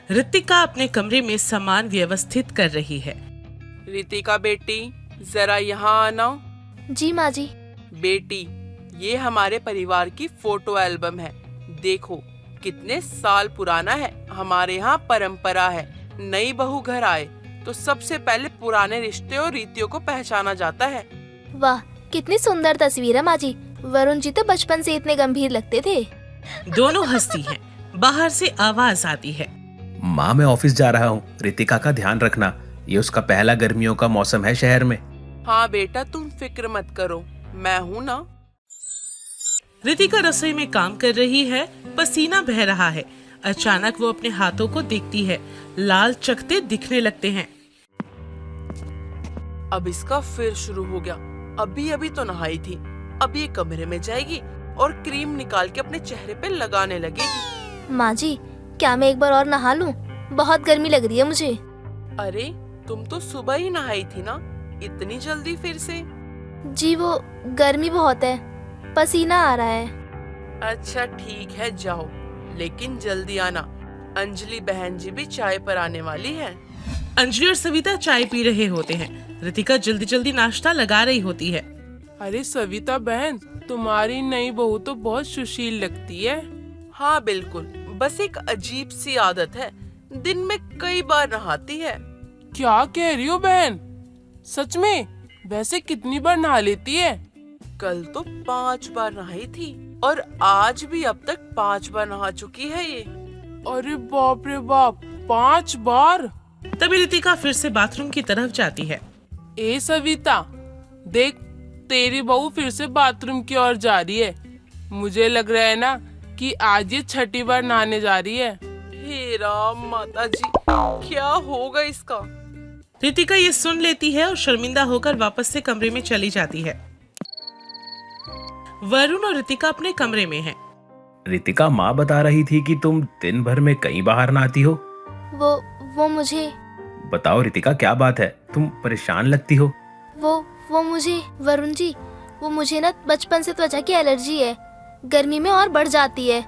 रितिका अपने कमरे में सामान व्यवस्थित कर रही है। रितिका बेटी, जरा यहाँ आना। जी माँ जी। बेटी, ये हमारे परिवार की फोटो एल्बम है। देखो कितने साल पुराना है। हमारे यहाँ परंपरा है, नई बहू घर आए तो सबसे पहले पुराने रिश्ते और रीतियों को पहचाना जाता है। वाह, कितनी सुंदर तस्वीर है माँ जी। वरुण जी तो बचपन से इतने गंभीर लगते थे। दोनों हंसती हैं। बाहर से आवाज आती है। माँ, मैं ऑफिस जा रहा हूँ, रितिका का ध्यान रखना। ये उसका पहला गर्मियों का मौसम है शहर में। हाँ बेटा, तुम फिक्र मत करो, मैं हूँ ना। रितिका रसोई में काम कर रही है, पसीना बह रहा है। अचानक वो अपने हाथों को देखती है, लाल चकते दिखने लगते हैं। अब इसका फिर शुरू हो गया। अभी अभी तो नहाई थी, अब ये कमरे में जाएगी और क्रीम निकाल के अपने चेहरे पे लगाने लगेगी। माँ जी, क्या मैं एक बार और नहा लूं? बहुत गर्मी लग रही है मुझे। अरे तुम तो सुबह ही नहाई थी ना, इतनी जल्दी फिर से? जी वो गर्मी बहुत है, पसीना आ रहा है। अच्छा ठीक है, जाओ, लेकिन जल्दी आना। अंजलि बहन जी भी चाय पर आने वाली है। अंजलि और सविता चाय पी रहे होते हैं। रितिका जल्दी जल्दी नाश्ता लगा रही होती है। अरे सविता बहन, तुम्हारी नई बहू तो बहुत सुशील लगती है। हाँ बिल्कुल, बस एक अजीब सी आदत है, दिन में कई बार नहाती है। क्या कह रही हो बहन? सच में? वैसे कितनी बार नहा लेती है? कल तो 5 बार नहाई थी और आज भी अब तक 5 बार नहा चुकी है ये। अरे बाप रे बाप, 5 बार? तभी रितिका फिर से बाथरूम की तरफ जाती है। ए सविता, देख, तेरी बहू फिर से बाथरूम की ओर जा रही है। मुझे लग रहा है ना कि आज ये 6ठी बार नहाने जा रही है। हे राम माता जी, क्या होगा इसका? रितिका ये सुन लेती है और शर्मिंदा होकर वापस से कमरे में चली जाती है। वरुण और रितिका अपने कमरे में हैं। रितिका, माँ बता रही थी कि तुम दिन भर में कई बार नहाती हो। वो मुझे बताओ रितिका, क्या बात है? तुम परेशान लगती हो। वो मुझे वरुण जी, वो मुझे ना बचपन से त्वचा की एलर्जी है। गर्मी में और बढ़ जाती है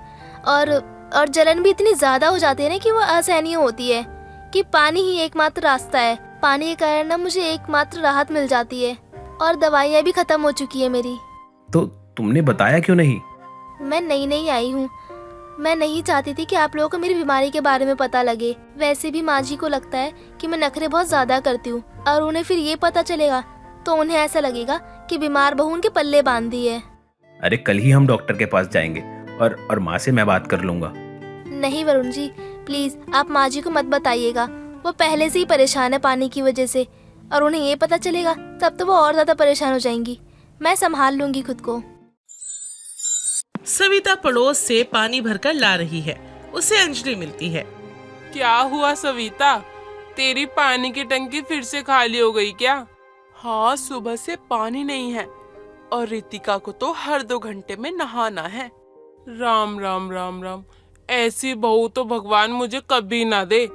और जलन भी इतनी ज्यादा हो जाती है ना कि वो असहनीय होती है। कि पानी ही एकमात्र रास्ता है। पानी के कारण ना मुझे एकमात्र राहत मिल जाती है और दवाइयाँ भी खत्म हो चुकी है मेरी। तो तुमने बताया क्यों नहीं? मैं नई आई हूँ। मैं नहीं चाहती थी कि आप लोगों को मेरी बीमारी के बारे में पता लगे। वैसे भी माँ जी को लगता है कि मैं नखरे बहुत ज्यादा करती हूँ और उन्हें फिर ये पता चलेगा तो उन्हें ऐसा लगेगा कि बीमार बहू उनके पल्ले बांध दी है। अरे कल ही हम डॉक्टर के पास जाएंगे और माँ से मैं बात कर लूंगा। नहीं वरुण जी, प्लीज आप माँ जी को मत बताइएगा। वो पहले से ही परेशान है पानी की वजह से और उन्हें ये पता चलेगा तब तो वो और ज्यादा परेशान हो जाएंगी। मैं संभाल लूंगी खुद को। सविता पड़ोस से पानी भरकर ला रही है। उसे अंजलि मिलती है। क्या हुआ सविता, तेरी पानी की टंकी फिर से खाली हो गई क्या? हाँ, सुबह से पानी नहीं है और रितिका को तो हर 2 घंटे में नहाना है। राम राम राम राम, ऐसी बहू तो भगवान मुझे कभी ना दे।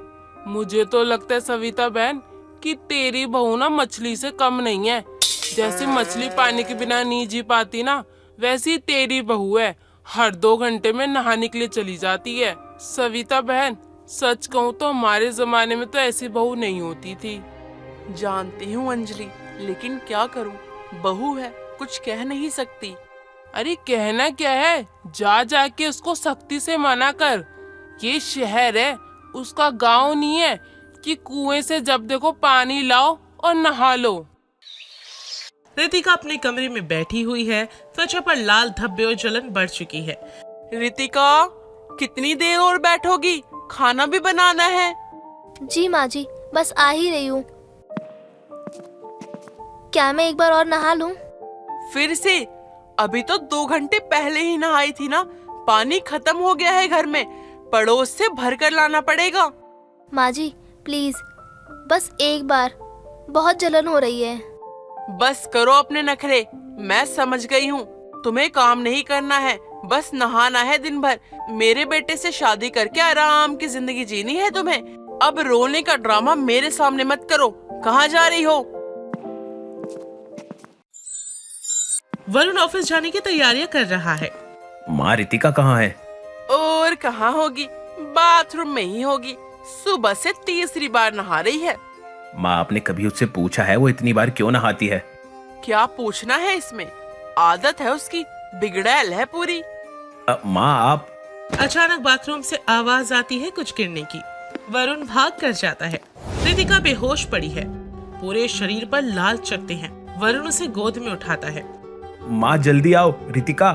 मुझे तो लगता है सविता बहन कि तेरी बहू ना मछली से कम नहीं है। जैसे मछली पानी के बिना नहीं जी पाती ना, वैसी तेरी बहू है, हर 2 घंटे में नहाने के लिए चली जाती है। सविता बहन, सच कहूँ तो हमारे जमाने में तो ऐसी बहू नहीं होती थी। जानती हूँ अंजलि, लेकिन क्या करूँ, बहू है, कुछ कह नहीं सकती। अरे कहना क्या है, जा जाके उसको सख्ती से मना कर। ये शहर है, उसका गांव नहीं है कि कुएं से जब देखो पानी लाओ और नहा लो। रितिका अपने कमरे में बैठी हुई है। त्वचा पर लाल धब्बे और जलन बढ़ चुकी है। रितिका, कितनी देर और बैठोगी? खाना भी बनाना है। जी माँ जी, बस आ ही रही हूँ। क्या मैं एक बार और नहा लूं? फिर से? अभी तो 2 घंटे पहले ही नहाई थी ना। पानी खत्म हो गया है घर में, पड़ोस से भर कर लाना पड़ेगा। माँ जी प्लीज, बस एक बार, बहुत जलन हो रही है। बस करो अपने नखरे, मैं समझ गई हूँ। तुम्हें काम नहीं करना है, बस नहाना है दिन भर। मेरे बेटे से शादी करके आराम की जिंदगी जीनी है तुम्हें। अब रोने का ड्रामा मेरे सामने मत करो। कहाँ जा रही हो? वरुण ऑफिस जाने की तैयारियां कर रहा है। माँ, रितिका कहाँ है? और कहाँ होगी, बाथरूम में ही होगी। सुबह से तीसरी बार नहा रही है। माँ, आपने कभी उससे पूछा है वो इतनी बार क्यों नहाती है? क्या पूछना है इसमें? आदत है उसकी, बिगड़ैल है पूरी। माँ, आप। अचानक बाथरूम से आवाज आती है कुछ गिरने की। वरुण भाग कर जाता है। रितिका बेहोश पड़ी है, पूरे शरीर पर लाल चकते हैं। वरुण उसे गोद में उठाता है। माँ, जल्दी आओ, रितिका।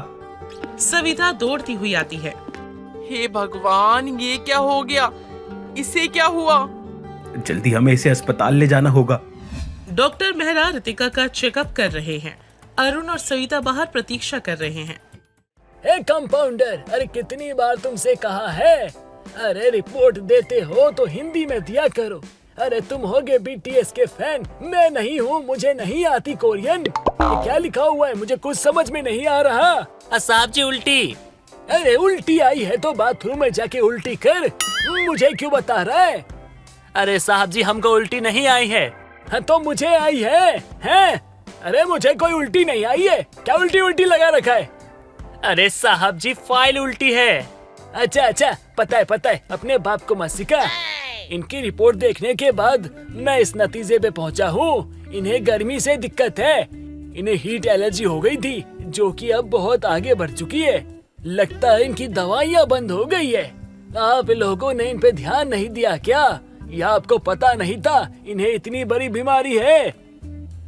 सविता दौड़ती हुई आती है। हे भगवान, ये क्या हो गया? इसे क्या हुआ? जल्दी हमें इसे अस्पताल ले जाना होगा। डॉक्टर मेहरा रितिका का चेकअप कर रहे हैं। अरुण और सविता बाहर प्रतीक्षा कर रहे हैं। हे कंपाउंडर, अरे कितनी बार तुमसे कहा है, अरे रिपोर्ट देते हो तो हिंदी में दिया करो। अरे तुम होगे बीटीएस के फैन, मैं नहीं हूँ, मुझे नहीं आती कोरियन। ये क्या लिखा हुआ है, मुझे कुछ समझ में नहीं आ रहा। साहब जी उल्टी। अरे उल्टी आई है तो बाथरूम में जाके उल्टी कर, मुझे क्यों बता रहा है? अरे साहब जी, हमको उल्टी नहीं आई है। हाँ तो मुझे आई है, हैं? अरे मुझे कोई उल्टी नहीं आई है, क्या उल्टी उल्टी लगा रखा है? अरे साहब जी, फाइल उल्टी है। अच्छा, पता है, अपने बाप को मत सिखा। इनकी रिपोर्ट देखने के बाद मैं इस नतीजे पे पहुंचा हूँ, इन्हें गर्मी से दिक्कत है। इन्हें हीट एलर्जी हो गई थी, जो कि अब बहुत आगे बढ़ चुकी है। लगता है इनकी दवाइयाँ बंद हो गई है। आप लोगों ने इन पे ध्यान नहीं दिया क्या, या आपको पता नहीं था इन्हें इतनी बड़ी बीमारी है?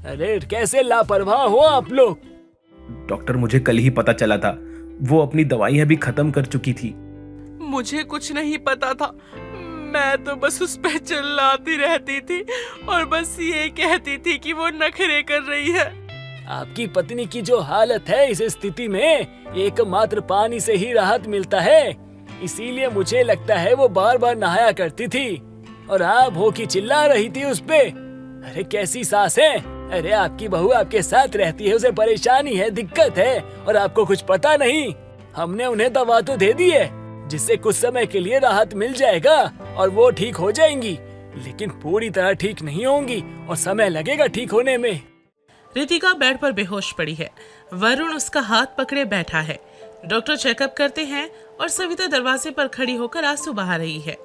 अरे कैसे लापरवाह हो आप लोग। डॉक्टर, मुझे कल ही पता चला था, वो अपनी दवाइयाँ भी खत्म कर चुकी थी। मुझे कुछ नहीं पता था, मैं तो बस उस पे चिल्लाती रहती थी और बस ये कहती थी कि वो नखरे कर रही है। आपकी पत्नी की जो हालत है, इस स्थिति में एकमात्र पानी से ही राहत मिलता है, इसीलिए मुझे लगता है वो बार बार नहाया करती थी और आप हो कि चिल्ला रही थी उस पे। अरे कैसी सास है? अरे आपकी बहू आपके साथ रहती है, उसे परेशानी है, दिक्कत है और आपको कुछ पता नहीं। हमने उन्हें दवा तो दे दी है, जिससे कुछ समय के लिए राहत मिल जाएगा और वो ठीक हो जाएंगी, लेकिन पूरी तरह ठीक नहीं होंगी और समय लगेगा ठीक होने में। रितिका बेड पर बेहोश पड़ी है। वरुण उसका हाथ पकड़े बैठा है। डॉक्टर चेकअप करते हैं और सविता दरवाजे पर खड़ी होकर आंसू बहा रही है।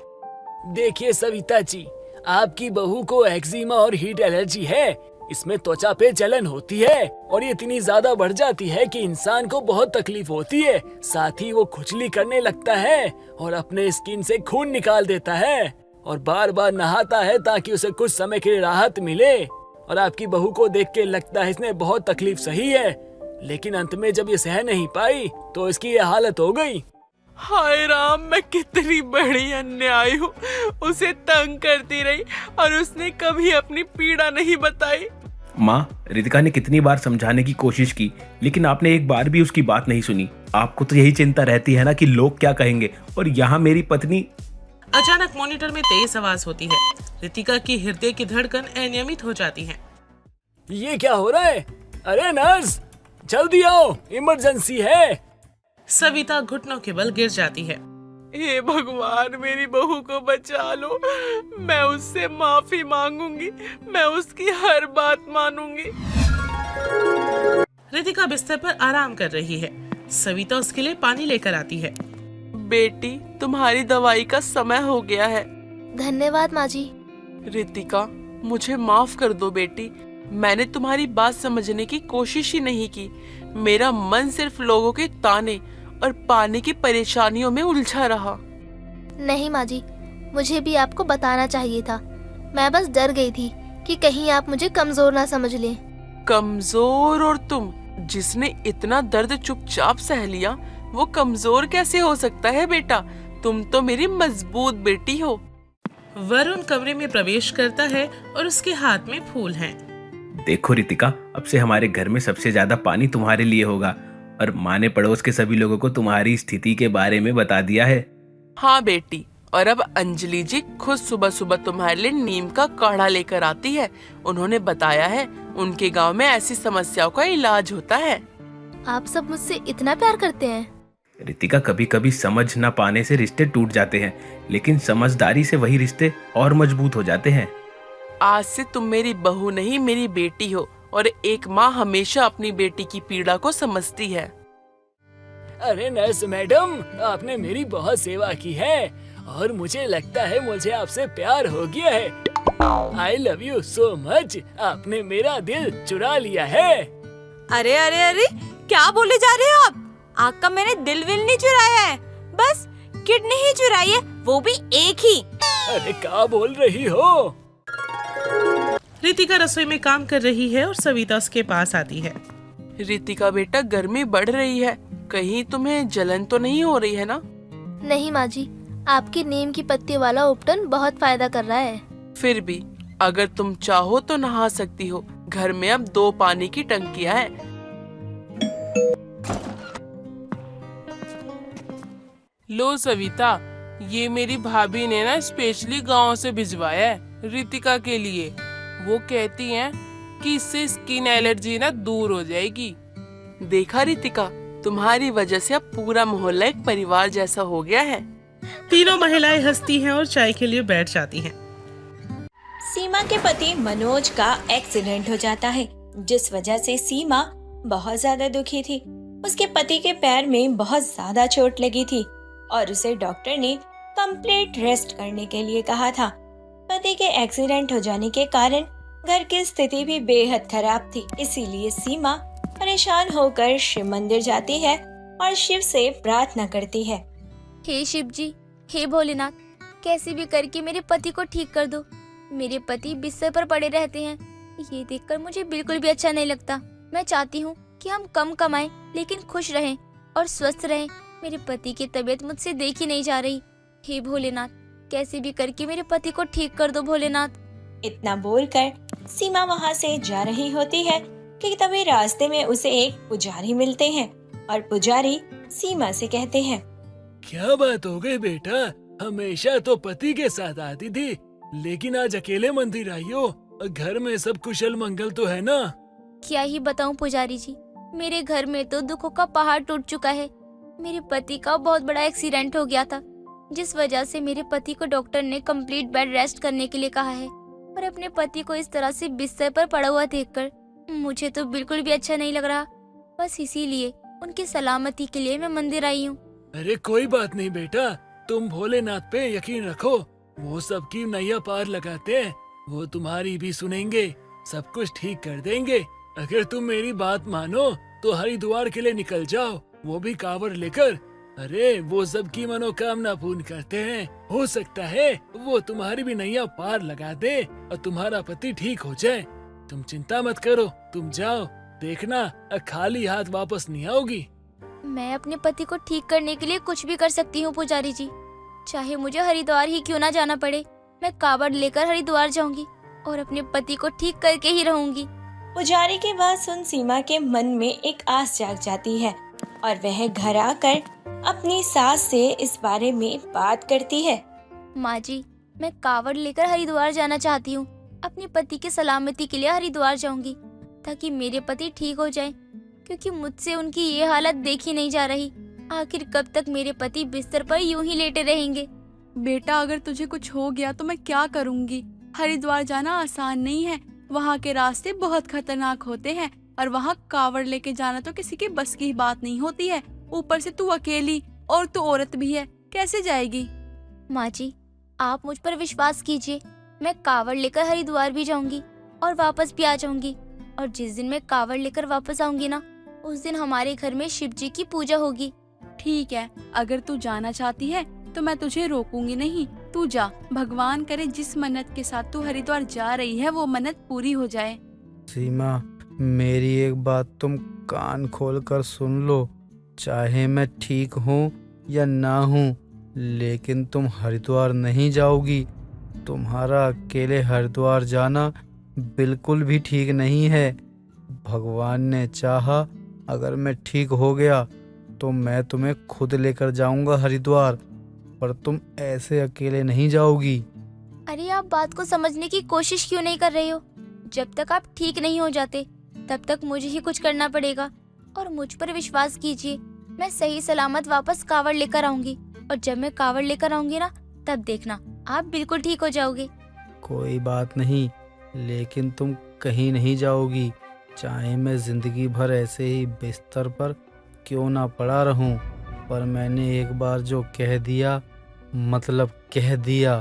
देखिए सविता जी, आपकी बहू को एक्जिमा और हीट एलर्जी है। इसमें त्वचा पे जलन होती है और ये इतनी ज्यादा बढ़ जाती है कि इंसान को बहुत तकलीफ होती है। साथ ही वो खुजली करने लगता है और अपने स्किन से खून निकाल देता है और बार बार नहाता है ताकि उसे कुछ समय के लिए राहत मिले। और आपकी बहू को देख के लगता है इसने बहुत तकलीफ सही है, लेकिन अंत में जब ये सह नहीं पाई तो इसकी ये हालत हो गई। हाय राम, मैं कितनी बड़ी अन्यायी हूँ। उसे तंग करती रही और उसने कभी अपनी पीड़ा नहीं बताई। माँ, रितिका ने कितनी बार समझाने की कोशिश की, लेकिन आपने एक बार भी उसकी बात नहीं सुनी। आपको तो यही चिंता रहती है ना कि लोग क्या कहेंगे, और यहाँ मेरी पत्नी। अचानक मॉनिटर में तेज आवाज होती है। रितिका की हृदय की धड़कन अनियमित हो जाती है। ये क्या हो रहा है? अरे नर्स, जल्दी आओ, इमरजेंसी है। सविता घुटनों के बल गिर जाती है। हे भगवान, मेरी बहू को बचा लो। मैं उससे माफी मांगूंगी, मैं उसकी हर बात मानूंगी। रितिका बिस्तर पर आराम कर रही है। सविता उसके लिए पानी लेकर आती है। बेटी, तुम्हारी दवाई का समय हो गया है। धन्यवाद माँ जी। रितिका, मुझे माफ कर दो बेटी, मैंने तुम्हारी बात समझने की कोशिश ही नहीं की। मेरा मन सिर्फ लोगों के ताने और पानी की परेशानियों में उलझा रहा। नहीं माँ जी, मुझे भी आपको बताना चाहिए था। मैं बस डर गई थी कि कहीं आप मुझे कमजोर ना समझ लें। कमजोर? और तुम, जिसने इतना दर्द चुपचाप सह लिया, वो कमजोर कैसे हो सकता है बेटा? तुम तो मेरी मजबूत बेटी हो। वरुण कमरे में प्रवेश करता है और उसके हाथ में फूल हैं। देखो रितिका, अब से हमारे घर में सबसे ज्यादा पानी तुम्हारे लिए होगा, और माँ ने पड़ोस के सभी लोगों को तुम्हारी स्थिति के बारे में बता दिया है। हाँ बेटी, और अब अंजलि जी खुद सुबह सुबह तुम्हारे लिए नीम का काढ़ा लेकर आती है। उन्होंने बताया है उनके गांव में ऐसी समस्याओं का इलाज होता है। आप सब मुझसे इतना प्यार करते हैं। रितिका, कभी कभी समझ न पाने से रिश्ते टूट जाते हैं, लेकिन समझदारी से वही रिश्ते और मजबूत हो जाते हैं। आज से तुम मेरी बहू नहीं, मेरी बेटी हो, और एक माँ हमेशा अपनी बेटी की पीड़ा को समझती है। अरे नर्स मैडम, आपने मेरी बहुत सेवा की है और मुझे लगता है मुझे आपसे प्यार हो गया है। I love you so much. आपने मेरा दिल चुरा लिया है। अरे अरे अरे, क्या बोले जा रहे हो आप? आपका मैंने दिल विल नहीं चुराया है, बस किडनी ही चुराई है, वो भी एक ही। अरे क्या बोल रही हो? रितिका रसोई में काम कर रही है और सविता उसके पास आती है। रितिका बेटा, गर्मी बढ़ रही है, कहीं तुम्हें जलन तो नहीं हो रही है ना? नहीं माँ जी, आपके नीम की पत्ती वाला उपटन बहुत फायदा कर रहा है। फिर भी अगर तुम चाहो तो नहा सकती हो, घर में अब 2 पानी की टंकियां हैं। लो सविता, ये मेरी भाभी ने ना स्पेशली गांव से भिजवाया है रितिका के लिए। वो कहती हैं कि इससे स्किन एलर्जी ना दूर हो जाएगी। देखा रितिका, तुम्हारी वजह से अब पूरा मोहल्ला एक परिवार जैसा हो गया है। तीनों महिलाएं हंसती हैं और चाय के लिए बैठ जाती हैं। सीमा के पति मनोज का एक्सीडेंट हो जाता है, जिस वजह से सीमा बहुत ज्यादा दुखी थी। उसके पति के पैर में बहुत ज्यादा चोट लगी थी और उसे डॉक्टर ने कंप्लीट रेस्ट करने के लिए कहा था। पति के एक्सीडेंट हो जाने के कारण घर की स्थिति भी बेहद खराब थी, इसीलिए सीमा परेशान होकर शिव मंदिर जाती है और शिव से प्रार्थना करती है। हे शिव जी, हे भोलेनाथ, कैसे भी करके मेरे पति को ठीक कर दो। मेरे पति बिस्तर पर पड़े रहते हैं, ये देखकर मुझे बिल्कुल भी अच्छा नहीं लगता। मैं चाहती हूँ कि हम कम कमाएं लेकिन खुश रहें और स्वस्थ रहें। मेरे पति की तबीयत मुझसे देखी नहीं जा रही। हे भोलेनाथ, कैसे भी करके मेरे पति को ठीक कर दो भोलेनाथ। इतना बोलकर सीमा वहाँ से जा रही होती है कि तभी रास्ते में उसे एक पुजारी मिलते हैं और पुजारी सीमा से कहते हैं, क्या बात हो गई बेटा? हमेशा तो पति के साथ आती थी, लेकिन आज अकेले मंदिर आई हो। घर में सब कुशल मंगल तो है ना? क्या ही बताऊं पुजारी जी, मेरे घर में तो दुखों का पहाड़ टूट चुका है। मेरे पति का बहुत बड़ा एक्सीडेंट हो गया था, जिस वजह से मेरे पति को डॉक्टर ने कंप्लीट बेड रेस्ट करने के लिए कहा है। और अपने पति को इस तरह से बिस्तर पर पड़ा हुआ देखकर मुझे तो बिल्कुल भी अच्छा नहीं लग रहा। बस इसीलिए उनकी सलामती के लिए मैं मंदिर आई हूँ। अरे कोई बात नहीं बेटा, तुम भोलेनाथ पे यकीन रखो, वो सबकी नैया पार लगाते हैं। वो तुम्हारी भी सुनेंगे, सब कुछ ठीक कर देंगे। अगर तुम मेरी बात मानो तो हरिद्वार के लिए निकल जाओ, वो भी कांवड़ लेकर। अरे वो सबकी मनोकामना पूर्ण करते हैं। हो सकता है वो तुम्हारी भी नैया पार लगा दे और तुम्हारा पति ठीक हो जाए। तुम चिंता मत करो, तुम जाओ, देखना खाली हाथ वापस नहीं आओगी। मैं अपने पति को ठीक करने के लिए कुछ भी कर सकती हूँ पुजारी जी, चाहे मुझे हरिद्वार ही क्यों ना जाना पड़े। मैं कावड़ लेकर हरिद्वार जाऊंगी और अपने पति को ठीक करके ही रहूंगी। पुजारी की बात सुन सीमा के मन में एक आस जाग जाती है और वह घर आकर अपनी सास से इस बारे में बात करती है। माँ जी, मैं कावड़ लेकर हरिद्वार जाना चाहती हूँ। अपने पति की सलामती के लिए हरिद्वार जाऊंगी ताकि मेरे पति ठीक हो जाएं, क्योंकि मुझसे उनकी ये हालत देखी नहीं जा रही। आखिर कब तक मेरे पति बिस्तर पर यूं ही लेटे रहेंगे। बेटा, अगर तुझे कुछ हो गया तो मैं क्या करूँगी? हरिद्वार जाना आसान नहीं है, वहाँ के रास्ते बहुत खतरनाक होते हैं और वहाँ कावड़ लेके जाना तो किसी के बस की बात नहीं होती है। ऊपर से तू अकेली और तू औरत भी है, कैसे जाएगी? माँ जी, आप मुझ पर विश्वास कीजिए, मैं कावड़ लेकर हरिद्वार भी जाऊंगी और वापस भी आ जाऊंगी। और जिस दिन मैं कावड़ लेकर वापस आऊंगी ना, उस दिन हमारे घर में शिव जी की पूजा होगी। ठीक है, अगर तू जाना चाहती है तो मैं तुझे रोकूंगी नहीं। तू जा, भगवान करे जिस मन्नत के साथ तू हरिद्वार जा रही है वो मन्नत पूरी हो जाए। सीमा, मेरी एक बात तुम कान खोल कर सुन लो। चाहे मैं ठीक हूँ या ना हूँ, लेकिन तुम हरिद्वार नहीं जाओगी। तुम्हारा अकेले हरिद्वार जाना बिल्कुल भी ठीक नहीं है। भगवान ने चाहा अगर मैं ठीक हो गया तो मैं तुम्हें खुद लेकर जाऊंगा हरिद्वार, पर तुम ऐसे अकेले नहीं जाओगी। अरे आप बात को समझने की कोशिश क्यों नहीं कर रहे हो? जब तक आप ठीक नहीं हो जाते तब तक मुझे ही कुछ करना पड़ेगा। और मुझ पर विश्वास कीजिए, मैं सही सलामत वापस कावड़ लेकर आऊंगी। और जब मैं कावड़ लेकर आऊंगी ना, तब देखना आप बिल्कुल ठीक हो जाओगे। कोई बात नहीं, लेकिन तुम कहीं नहीं जाओगी। चाहे मैं जिंदगी भर ऐसे ही बिस्तर पर क्यों ना पड़ा रहूं, पर मैंने एक बार जो कह दिया मतलब कह दिया।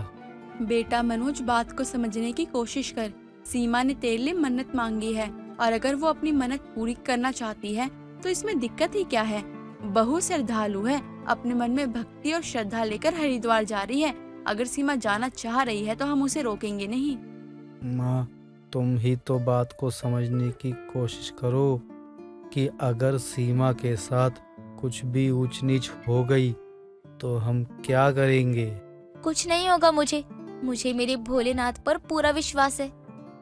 बेटा मनोज, बात को समझने की कोशिश कर। सीमा ने तेरे लिए मन्नत मांगी है और अगर वो अपनी मन्नत पूरी करना चाहती है तो इसमें दिक्कत ही क्या है। बहू श्रद्धालु है, अपने मन में भक्ति और श्रद्धा लेकर हरिद्वार जा रही है। अगर सीमा जाना चाह रही है तो हम उसे रोकेंगे नहीं। माँ, तुम ही तो बात को समझने की कोशिश करो कि अगर सीमा के साथ कुछ भी ऊंच नीच हो गई तो हम क्या करेंगे। कुछ नहीं होगा मुझे मेरे भोलेनाथ पर पूरा विश्वास है।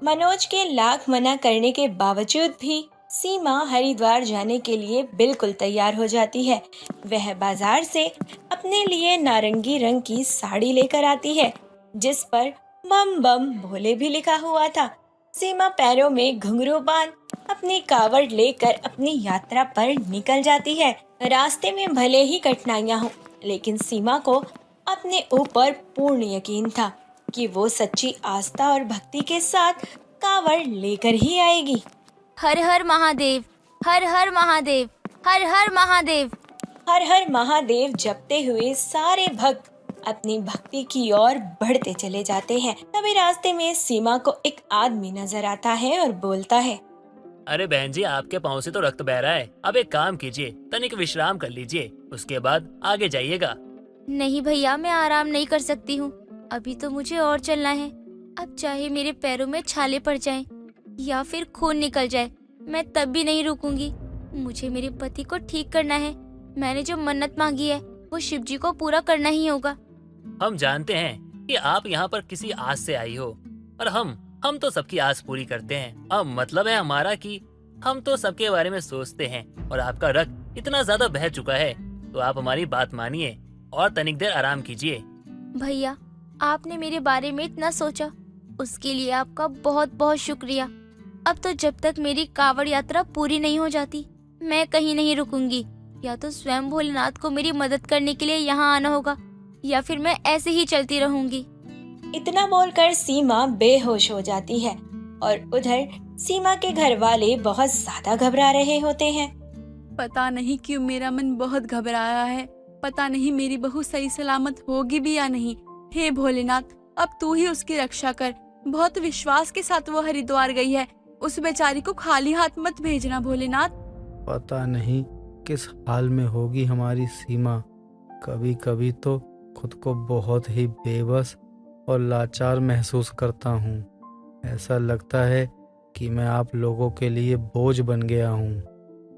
मनोज के लाख मना करने के बावजूद भी सीमा हरिद्वार जाने के लिए बिल्कुल तैयार हो जाती है। वह बाजार से अपने लिए नारंगी रंग की साड़ी लेकर आती है जिस पर बम बम भोले भी लिखा हुआ था। सीमा पैरों में घुंघरू बांध अपनी कावड़ लेकर अपनी यात्रा पर निकल जाती है। रास्ते में भले ही कठिनाइयां हो, लेकिन सीमा को अपने ऊपर पूर्ण यकीन था कि वो सच्ची आस्था और भक्ति के साथ कावड़ लेकर ही आएगी। हर हर महादेव, हर हर महादेव, हर हर महादेव। हर हर महादेव जपते हुए सारे भक्त अपनी भक्ति की ओर बढ़ते चले जाते हैं। तभी रास्ते में सीमा को एक आदमी नजर आता है और बोलता है, अरे बहन जी, आपके पाँव से तो रक्त बह रहा है। अब एक काम कीजिए, तनिक विश्राम कर लीजिए, उसके बाद आगे जाइएगा। नहीं भैया, मैं आराम नहीं कर सकती हूँ। अभी तो मुझे और चलना है। अब चाहे मेरे पैरों में छाले पड़ जाएं या फिर खून निकल जाए, मैं तब भी नहीं रुकूंगी। मुझे मेरे पति को ठीक करना है। मैंने जो मन्नत मांगी है वो शिव जी को पूरा करना ही होगा। हम जानते हैं कि आप यहाँ पर किसी आस से आई हो और हम तो सबकी आस पूरी करते हैं। अब मतलब है हमारा कि हम तो सबके बारे में सोचते हैं और आपका रक्त इतना ज्यादा बह चुका है तो आप हमारी बात मानिए और तनिक देर आराम कीजिए। भैया, आपने मेरे बारे में इतना सोचा, उसके लिए आपका बहुत बहुत शुक्रिया। अब तो जब तक मेरी कावड़ यात्रा पूरी नहीं हो जाती मैं कहीं नहीं रुकूंगी। या तो स्वयं भोलेनाथ को मेरी मदद करने के लिए यहाँ आना होगा या फिर मैं ऐसे ही चलती रहूंगी। इतना बोलकर सीमा बेहोश हो जाती है और उधर सीमा के घर वाले बहुत ज्यादा घबरा रहे होते हैं। पता नहीं क्यों मेरा मन बहुत घबराया है। पता नहीं मेरी बहू सही सलामत होगी भी या नहीं। हे भोलेनाथ, अब तू ही उसकी रक्षा कर। बहुत विश्वास के साथ वो हरिद्वार गई है, उस बेचारी को खाली हाथ मत भेजना भोलेनाथ। पता नहीं किस हाल में होगी हमारी सीमा। कभी कभी तो खुद को बहुत ही बेबस और लाचार महसूस करता हूँ। ऐसा लगता है कि मैं आप लोगों के लिए बोझ बन गया हूँ।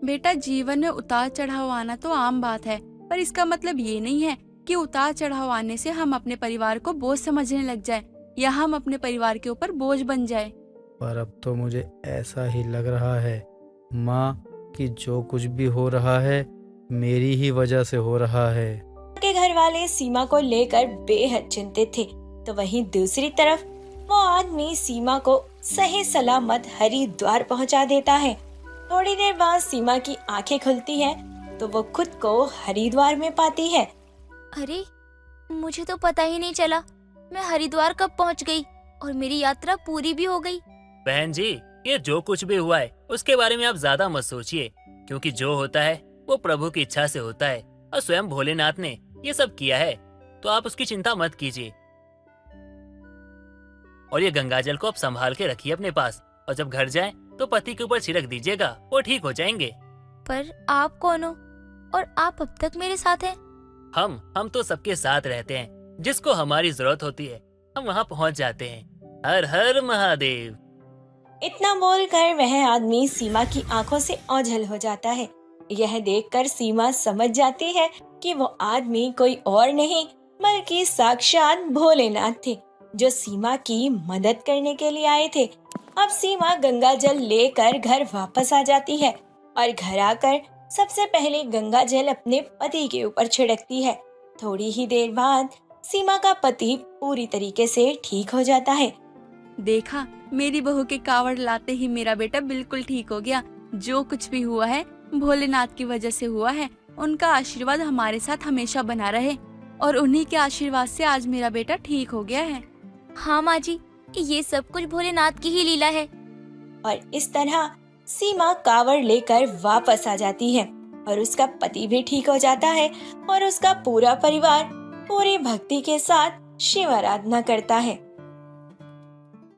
बेटा, जीवन में उतार चढ़ाव आना तो आम बात है, पर इसका मतलब ये नहीं है कि उतार चढ़ाव आने से हम अपने परिवार को बोझ समझने लग जाएं या हम अपने परिवार के ऊपर बोझ बन जाएं। पर अब तो मुझे ऐसा ही लग रहा है माँ कि जो कुछ भी हो रहा है मेरी ही वजह से हो रहा है। के घर वाले सीमा को लेकर बेहद चिंतित थे, तो वहीं दूसरी तरफ वो आदमी सीमा को सही सलामत हरिद्वार पहुंचा देता है। थोड़ी देर बाद सीमा की आंखें खुलती हैं, तो वो खुद को हरिद्वार में पाती है। अरे, मुझे तो पता ही नहीं चला मैं हरिद्वार कब पहुंच गई और मेरी यात्रा पूरी भी हो गई। बहन जी, ये जो कुछ भी हुआ है उसके बारे में आप ज्यादा मत सोचिए, क्योंकि जो होता है वो प्रभु की इच्छा से होता है और स्वयं भोलेनाथ ने ये सब किया है, तो आप उसकी चिंता मत कीजिए। और ये गंगाजल को आप संभाल के रखिए अपने पास, और जब घर जाएं तो पति के ऊपर छिड़क दीजिएगा, वो ठीक हो जाएंगे। पर आप कौन हो और आप अब तक मेरे साथ हैं? हम तो सबके साथ रहते हैं, जिसको हमारी जरूरत होती है हम वहाँ पहुँच जाते हैं। हर हर महादेव। इतना बोलकर वह आदमी सीमा की आंखों से ओझल हो जाता है। यह देखकर सीमा समझ जाती है कि वो आदमी कोई और नहीं बल्कि साक्षात भोलेनाथ थे, जो सीमा की मदद करने के लिए आए थे। अब सीमा गंगा जल लेकर घर वापस आ जाती है और घर आकर सबसे पहले गंगा जल अपने पति के ऊपर छिड़कती है। थोड़ी ही देर बाद सीमा का पति पूरी तरीके से ठीक हो जाता है। देखा, मेरी बहू के कावड़ लाते ही मेरा बेटा बिल्कुल ठीक हो गया। जो कुछ भी हुआ है भोलेनाथ की वजह से हुआ है। उनका आशीर्वाद हमारे साथ हमेशा बना रहे और उन्हीं के आशीर्वाद से आज मेरा बेटा ठीक हो गया है। हाँ माँ जी, ये सब कुछ भोलेनाथ की ही लीला है। और इस तरह सीमा कावड़ लेकर वापस आ जाती है और उसका पति भी ठीक हो जाता है और उसका पूरा परिवार पूरी भक्ति के साथ शिव आराधना करता है।